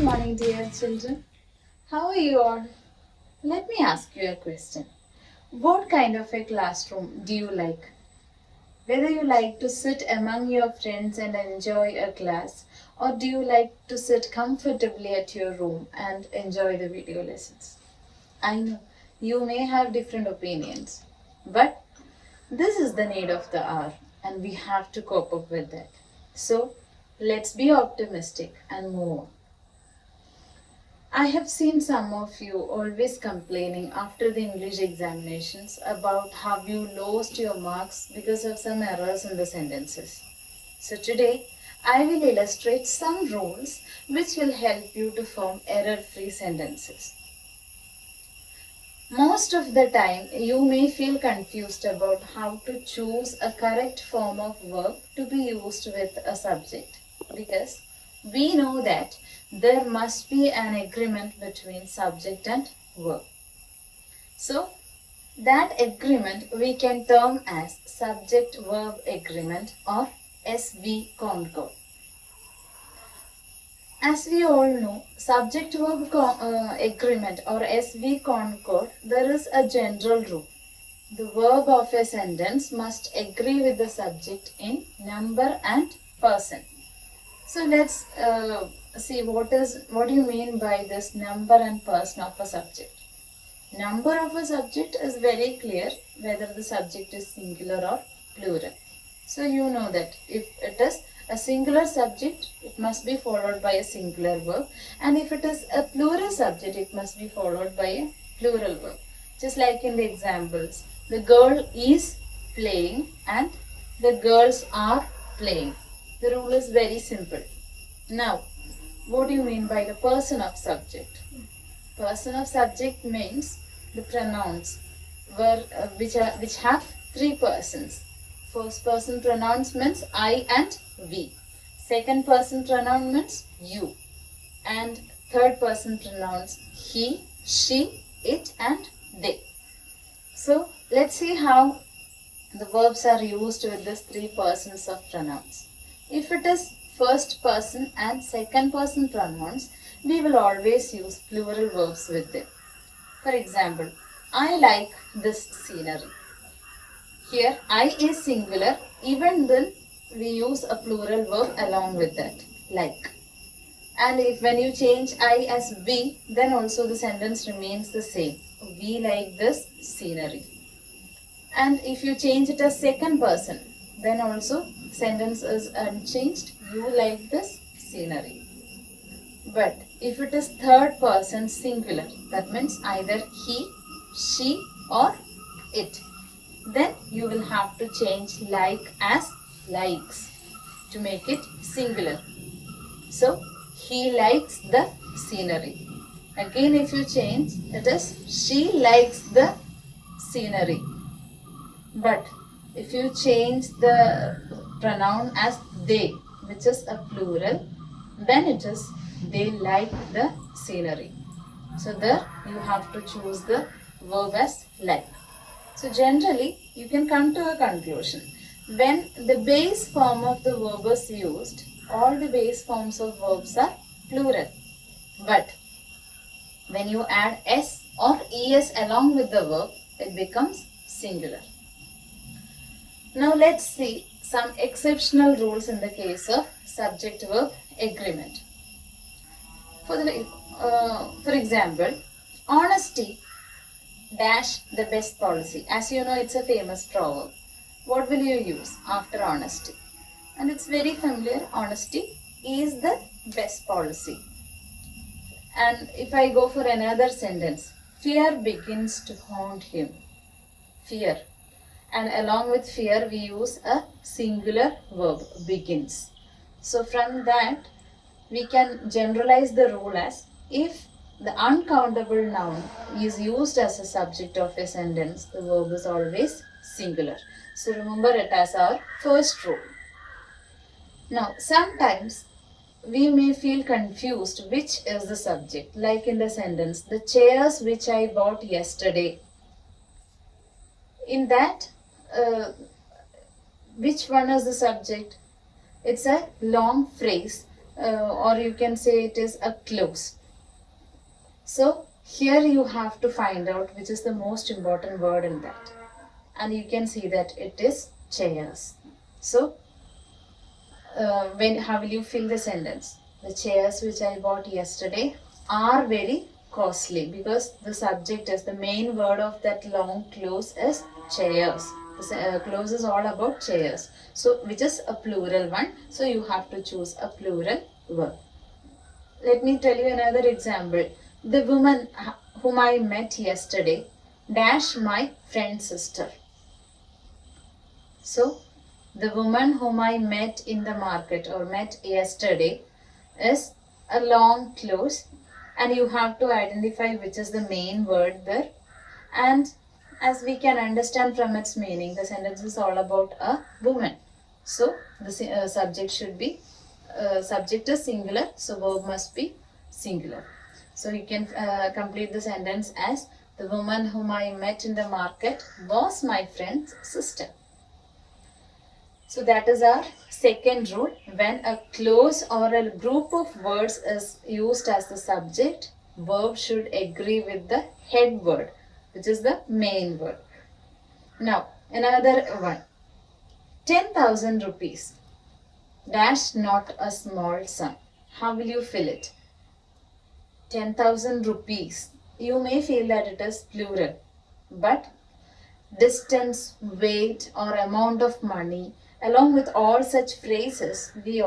morning, dear children. How are you all? Let me ask you a question. What kind of a classroom do you like? Whether you like to sit among your friends and enjoy a class, or do you like to sit comfortably at your room and enjoy the video lessons? I know you may have different opinions, but this is the need of the hour and we have to cope up with that. So let's be optimistic and move on. I have seen some of you always complaining after the English examinations about how you lost your marks because of some errors in the sentences. So today, I will illustrate some rules which will help you to form error-free sentences. Most of the time, you may feel confused about how to choose a correct form of verb to be used with a subject because we know that there must be an agreement between subject and verb. So, that agreement we can term as subject-verb agreement or SV Concord. As we all know, subject-verb agreement or SV Concord, there is a general rule. The verb of a sentence must agree with the subject in number and person. So let's see what do you mean by this number and person of a subject. Number of a subject is very clear whether the subject is singular or plural. So you know that if it is a singular subject, it must be followed by a singular verb, and if it is a plural subject, it must be followed by a plural verb. Just like in the examples, the girl is playing and the girls are playing. The rule is very simple. Now, what do you mean by the person of subject? Person of subject means the pronouns which have three persons. First person pronouns means I and we. Second person pronoun means you. And third person pronouns he, she, it and they. So let's see how the verbs are used with these three persons of pronouns. If it is first person and second person pronouns, we will always use plural verbs with them. For example, I like this scenery. Here, I is singular, even then we use a plural verb along with that, like. And if when you change I as we, then also the sentence remains the same. We like this scenery. And if you change it as second person, then also sentence is unchanged. You like this scenery. But if it is third person singular, that means either he, she or it, then you will have to change like as likes to make it singular. So he likes the scenery. Again, if you change, it is she likes the scenery. But if you change the pronoun as they, which is a plural, then it is they like the scenery. So there you have to choose the verb as like. So generally you can come to a conclusion. When the base form of the verb is used, all the base forms of verbs are plural. But when you add s or es along with the verb, it becomes singular. Now let's see some exceptional rules in the case of subject-verb agreement. For example, honesty dash the best policy. As you know, it's a famous proverb. What will you use after honesty? And it's very familiar. Honesty is the best policy. And if I go for another sentence, fear begins to haunt him. Fear. And along with fear, we use a singular verb, begins. So from that, we can generalize the rule as if the uncountable noun is used as a subject of a sentence, the verb is always singular. So remember it as our first rule. Now, sometimes we may feel confused which is the subject, like in the sentence, the chairs which I bought yesterday. In that, which one is the subject? It's a long phrase or you can say it is a close. So here you have to find out which is the most important word in that. And you can see that it is chairs. So how will you fill the sentence? The chairs which I bought yesterday are very costly, because the subject is, the main word of that long clause is chairs. The clause is all about chairs. So which is a plural one. So you have to choose a plural verb. Let me tell you another example. The woman whom I met yesterday dash my friend's sister. So the woman whom I met in the market or met yesterday is a long clause, and you have to identify which is the main word there. And as we can understand from its meaning, the sentence is all about a woman. So the subject should be, subject is singular, so verb must be singular. So you can complete the sentence as, the woman whom I met in the market was my friend's sister. So that is our second rule. When a clause or a group of words is used as the subject, verb should agree with the head word, which is the main word. Now, another one. 10,000 rupees. Dash not a small sum. How will you fill it? 10,000 rupees. You may feel that it is plural, but distance, weight, or amount of money, along with all such phrases, we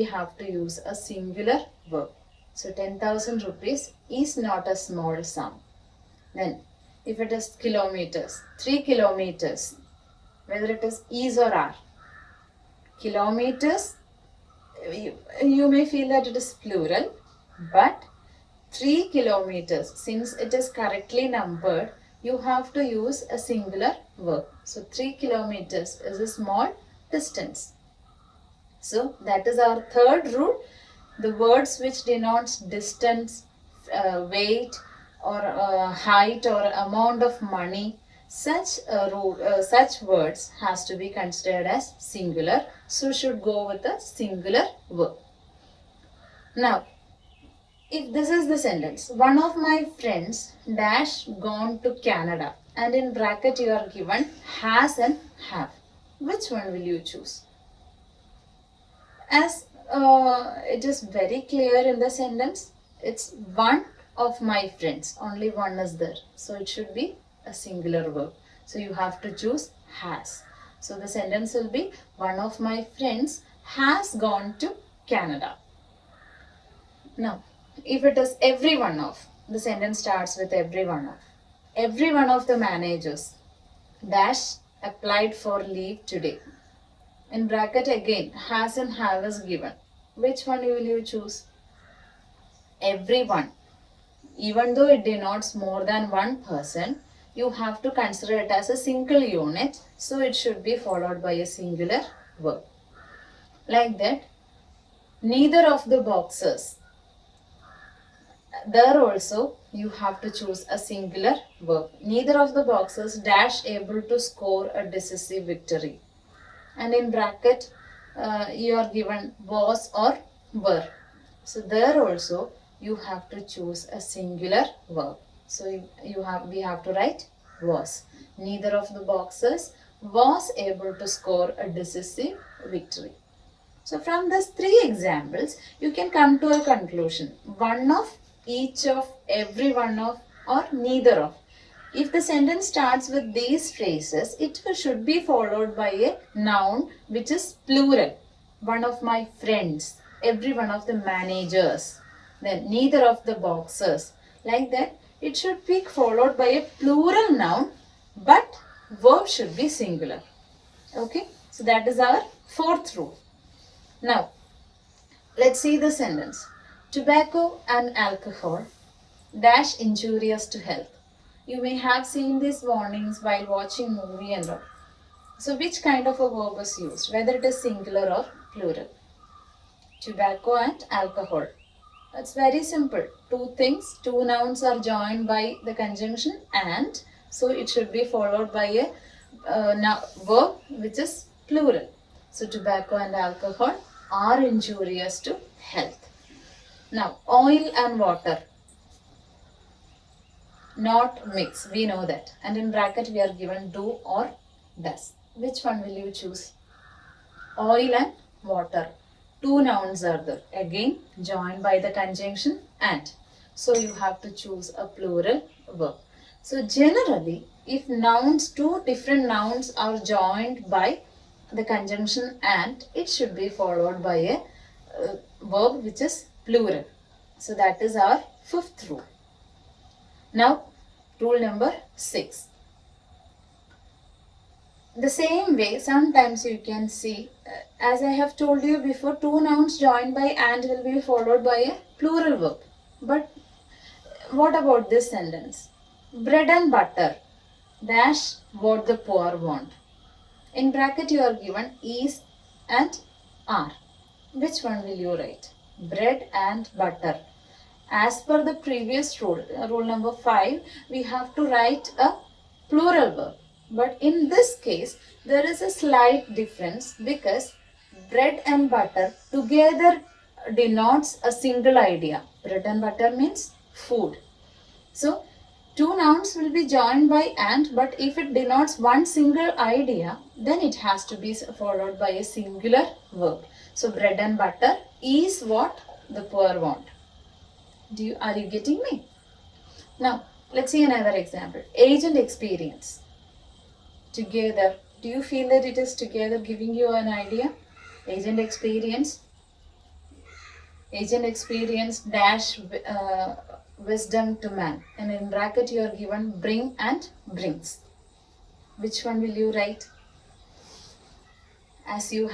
have to use a singular verb. So 10,000 rupees is not a small sum. Then if it is kilometers, 3 kilometers, whether it is or are. Kilometers, you may feel that it is plural, but 3 kilometers, since it is correctly numbered, you have to use a singular verb. So 3 kilometers is a small distance. So that is our third rule. The words which denotes distance, weight, or height, or amount of money, such words has to be considered as singular. So should go with a singular verb. Now, if this is the sentence, one of my friends dash gone to Canada, and in bracket you are given has and have. Which one will you choose? As it is very clear in the sentence, it's one of my friends. Only one is there. So it should be a singular verb. So you have to choose has. So the sentence will be, one of my friends has gone to Canada. Now, if it is every one of, the sentence starts with every one of. Every one of the managers dash applied for leave today. In bracket again, has and have is given. Which one will you choose? Everyone. Even though it denotes more than one person, you have to consider it as a single unit. So it should be followed by a singular verb. Like that, neither of the boxers. There also you have to choose a singular verb. Neither of the boxers dash able to score a decisive victory. And in bracket you are given was or were. So there also you have to choose a singular verb. So we have to write was. Neither of the boxers was able to score a decisive victory. So from these three examples, you can come to a conclusion. One of, each of, every one of, or neither of. If the sentence starts with these phrases, it should be followed by a noun which is plural. One of my friends, every one of the managers, then neither of the boxers. Like that, it should be followed by a plural noun, but verb should be singular. Okay, so that is our fourth rule. Now, let's see the sentence. Tobacco and alcohol dash injurious to health. You may have seen these warnings while watching movie and all. So which kind of a verb is used, whether it is singular or plural? Tobacco and alcohol. It's very simple. Two things, two nouns are joined by the conjunction and, so it should be followed by a verb which is plural. So tobacco and alcohol are injurious to health. Now, oil and water, not mix, we know that. And in bracket we are given do or does. Which one will you choose? Oil and water. Two nouns are there. Again, joined by the conjunction and. So you have to choose a plural verb. So generally, if nouns, two different nouns are joined by the conjunction and, it should be followed by a verb which is plural. So that is our fifth rule. Now, rule number 6. The same way, sometimes you can see, as I have told you before, two nouns joined by and will be followed by a plural verb. But what about this sentence? Bread and butter, dash what the poor want. In bracket you are given is and are. Which one will you write? Bread and butter. As per the previous rule, rule number 5, we have to write a plural verb. But in this case, there is a slight difference because bread and butter together denotes a single idea. Bread and butter means food. So, two nouns will be joined by and, but if it denotes one single idea, then it has to be followed by a singular verb. So, bread and butter is what the poor want. Are you getting me? Now, let's see another example. Age and experience. Together. Do you feel that it is together giving you an idea? Age and experience. Age and experience dash wisdom to man. And in bracket you are given bring and brings. Which one will you write? As you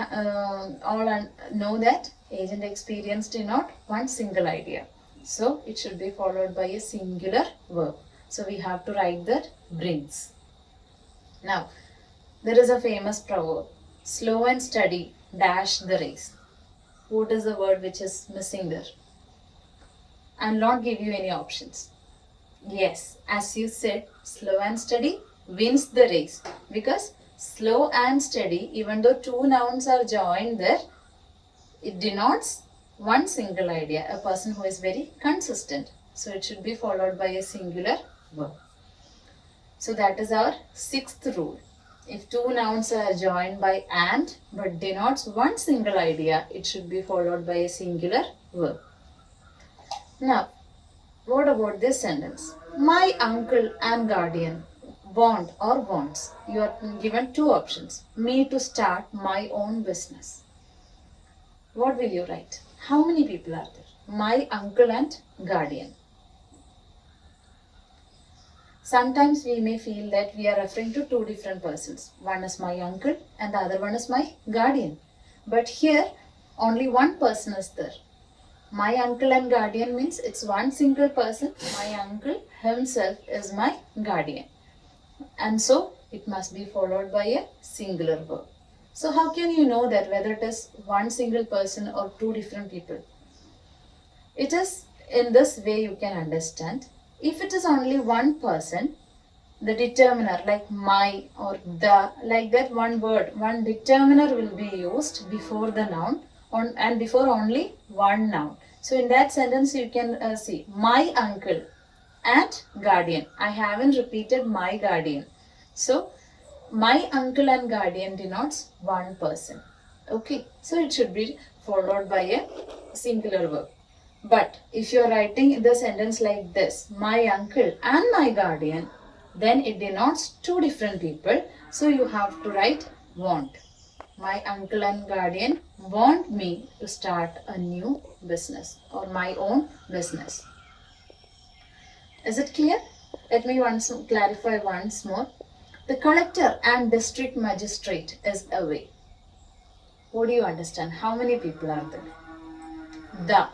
all know that age and experience denote one single idea. So it should be followed by a singular verb. So we have to write that brings. Now, there is a famous proverb. Slow and steady dash the race. What is the word which is missing there? I will not give you any options. Yes, as you said, slow and steady wins the race. Because slow and steady, even though two nouns are joined there, it denotes one single idea, a person who is very consistent. So it should be followed by a singular verb. So that is our 6th rule. If two nouns are joined by and but denotes one single idea, it should be followed by a singular verb. Now, what about this sentence? My uncle and guardian want or wants. You are given two options. Me to start my own business. What will you write? How many people are there? My uncle and guardian. Sometimes we may feel that we are referring to two different persons. One is my uncle and the other one is my guardian. But here only one person is there. My uncle and guardian means it's one single person. My uncle himself is my guardian. And so it must be followed by a singular verb. So how can you know that whether it is one single person or two different people? It is in this way you can understand. If it is only one person, the determiner like my or the, like that one word, one determiner will be used before the noun and before only one noun. So in that sentence you can see my uncle and guardian. I haven't repeated my guardian. So my uncle and guardian denotes one person. Okay, so it should be followed by a singular verb. But if you are writing the sentence like this, my uncle and my guardian, then it denotes two different people. So you have to write want. My uncle and guardian want me to start a new business or my own business. Is it clear? Let me clarify once more. The collector and district magistrate is away. What do you understand? How many people are there? The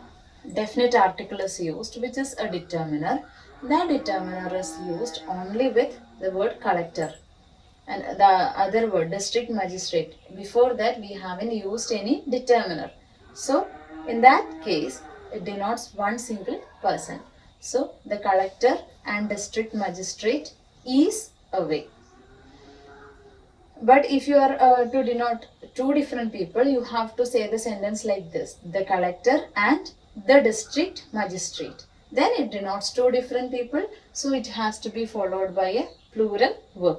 definite article is used, which is a determiner. That determiner is used only with the word collector. And the other word, district magistrate. Before that, we haven't used any determiner. So, in that case, it denotes one single person. So, the collector and district magistrate is away. But if you are to denote two different people, you have to say the sentence like this. The collector and the district magistrate. Then it denotes two different people, so it has to be followed by a plural verb.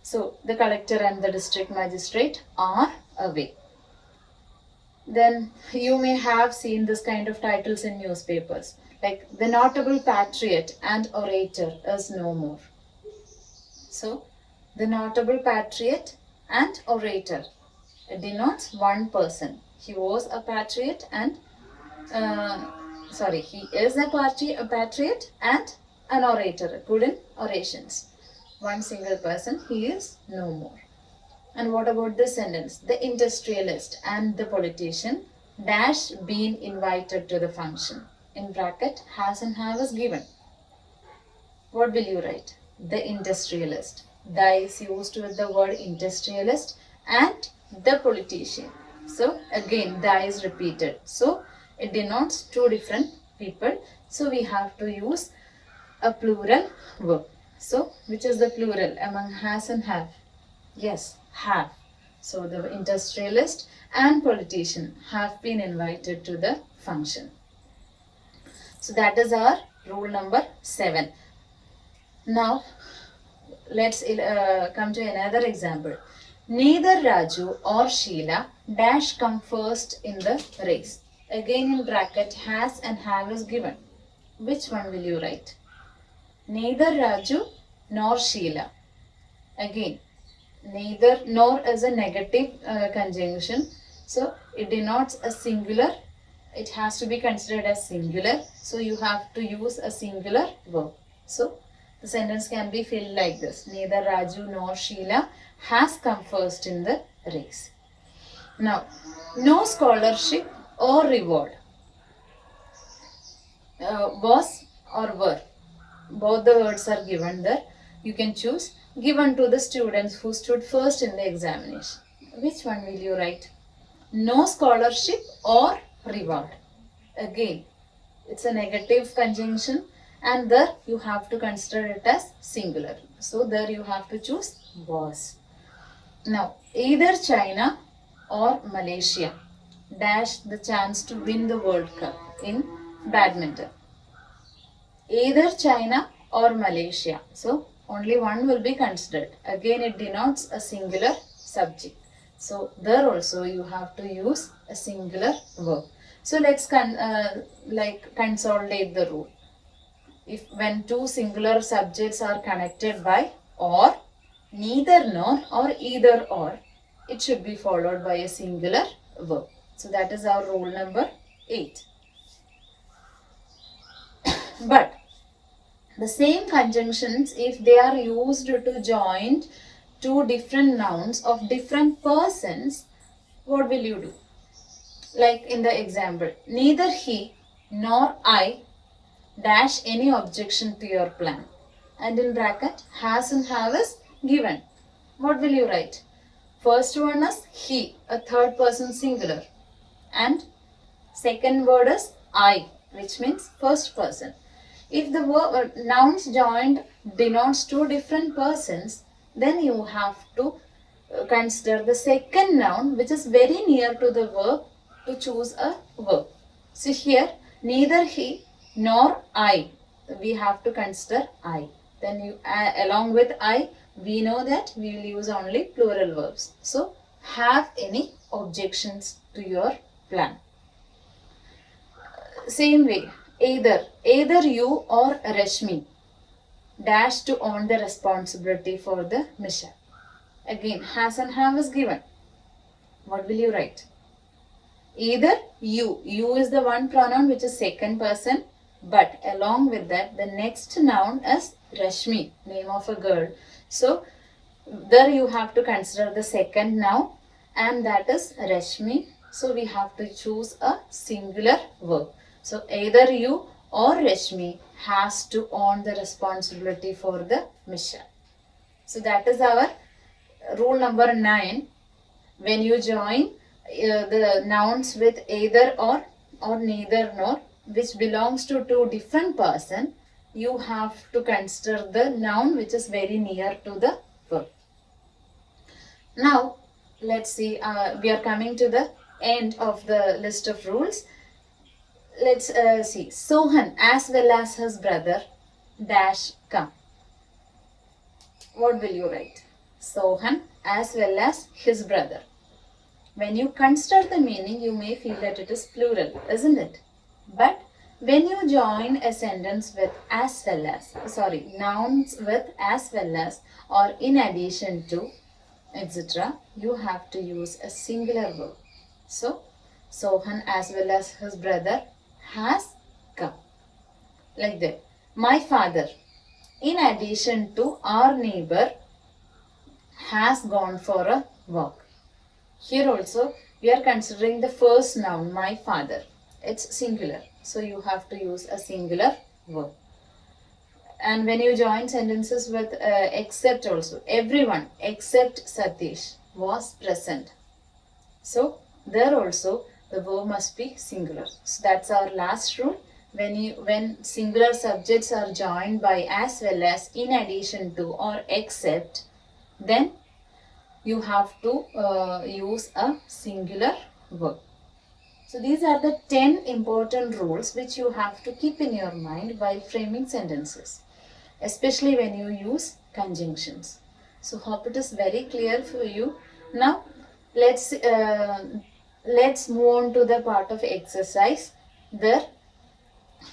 So the collector and the district magistrate are away. Then you may have seen this kind of titles in newspapers, like the notable patriot and orator is no more. So the notable patriot and orator, it denotes one person. He was a patriot and he is a patriot and an orator, good in orations. One single person, he is no more. And what about this sentence? The industrialist and the politician dash been invited to the function. In bracket, has and have is given. What will you write? The industrialist. The is used with the word industrialist and the politician. So again, the is repeated. So it denotes two different people. So we have to use a plural verb. So which is the plural among has and have? Yes, have. So the industrialist and politician have been invited to the function. So that is our rule number 7. Now let's come to another example. Neither Raju or Sheila dash come first in the race. Again in bracket, has and have is given. Which one will you write? Neither Raju nor Sheila. Again, neither nor is a negative conjunction. So it denotes a singular. It has to be considered as singular. So you have to use a singular verb. So the sentence can be filled like this. Neither Raju nor Sheila has come first in the race. Now, no scholarship or reward. Was or were. Both the words are given there. You can choose. Given to the students who stood first in the examination. Which one will you write? No scholarship or reward. Again, it's a negative conjunction and there you have to consider it as singular. So there you have to choose was. Now, either China or Malaysia dash the chance to win the World Cup in badminton. Either China or Malaysia. So only one will be considered. Again, it denotes a singular subject. So there also you have to use a singular verb. So let's consolidate the rule. If when two singular subjects are connected by or, neither nor or either or, it should be followed by a singular verb. So that is our rule number 8. But the same conjunctions, if they are used to join two different nouns of different persons, what will you do? Like in the example, neither he nor I dash any objection to your plan. And in bracket, has and have is given. What will you write? First one is he, a third person singular. And second word is I, which means first person. If the nouns joined denotes two different persons, then you have to consider the second noun which is very near to the verb to choose a verb. So here, neither he nor I, we have to consider I. Then you along with I, we know that we will use only plural verbs. So, have any objections to your plan. Same way, either you or Rashmi dash to own the responsibility for the mission. Again, has and have is given. What will you write? Either you is the one pronoun which is second person, but along with that the next noun is Rashmi, name of a girl. So there you have to consider the second noun and that is Rashmi. So we have to choose a singular verb. So either you or Rashmi has to own the responsibility for the mission. So that is our rule number 9. When you join the nouns with either or neither nor, which belongs to two different person, you have to consider the noun which is very near to the verb. Now let's see, we are coming to the end of the list of rules. Let's see. Sohan as well as his brother dash come. What will you write? Sohan as well as his brother. When you consider the meaning, you may feel that it is plural, isn't it? But when you join a sentence with as well as, nouns with as well as or in addition to, etc., you have to use a singular verb. So, Sohan as well as his brother has come. Like that. My father, in addition to our neighbor, has gone for a walk. Here also, we are considering the first noun, my father. It's singular. So, you have to use a singular verb. And when you join sentences with except also, everyone except Satish was present. So, there also the verb must be singular. So, that's our last rule. When singular subjects are joined by as well as, in addition to or except, then you have to use a singular verb. So these are the 10 important rules which you have to keep in your mind while framing sentences, especially when you use conjunctions. So hope it is very clear for you. Now let's move on to the part of exercise. There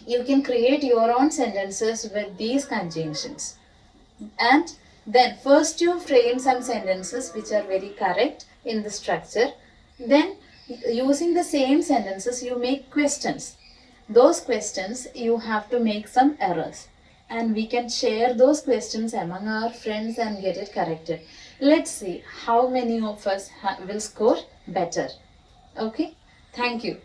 you can create your own sentences with these conjunctions. And then first you frame some sentences which are very correct in the structure. Then using the same sentences you make questions. Those questions you have to make some errors. And we can share those questions among our friends and get it corrected. Let's see how many of us will score better. Okay, thank you.